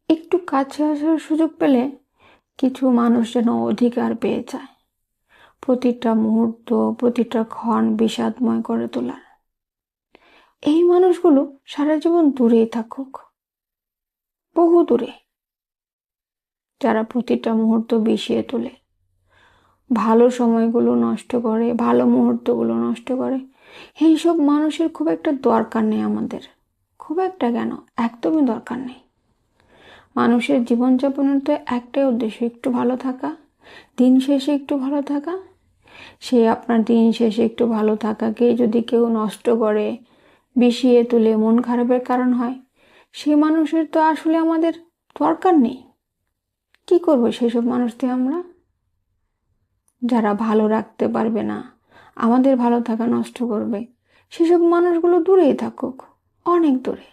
একটু কাছে আসার সুযোগ পেলে কিছু মানুষ যেন অধিকার পেয়ে যায়, প্রতিটা মুহূর্ত, প্রতিটা ক্ষণ বিষাদময় করে তোলার। এই মানুষগুলো সারা জীবন দূরেই থাকুক, বহু দূরে, যারা প্রতিটা মুহূর্ত বিষিয়ে তোলে, ভালো সময়গুলো নষ্ট করে, ভালো মুহূর্তগুলো নষ্ট করে। এইসব মানুষের খুব একটা দরকার নেই আমাদের, খুব একটা কেন, একদমই দরকার নেই। মানুষের জীবনযাপনের তো একটাই উদ্দেশ্য, একটু ভালো থাকা, দিন শেষে একটু ভালো থাকা। সে আপনার দিন শেষে একটু ভালো থাকাকে যদি কেউ নষ্ট করে, বিষিয়ে তুলে, মন খারাপের কারণ হয়, সে মানুষের তো আসলে আমাদের দরকার নেই। কি করবো সেসব মানুষ দিয়ে আমরা? যারা ভালো রাখতে পারবে না, আমাদের ভালো থাকা নষ্ট করবে, সেসব মানুষগুলো দূরেই থাকুক, অনেক দূরে।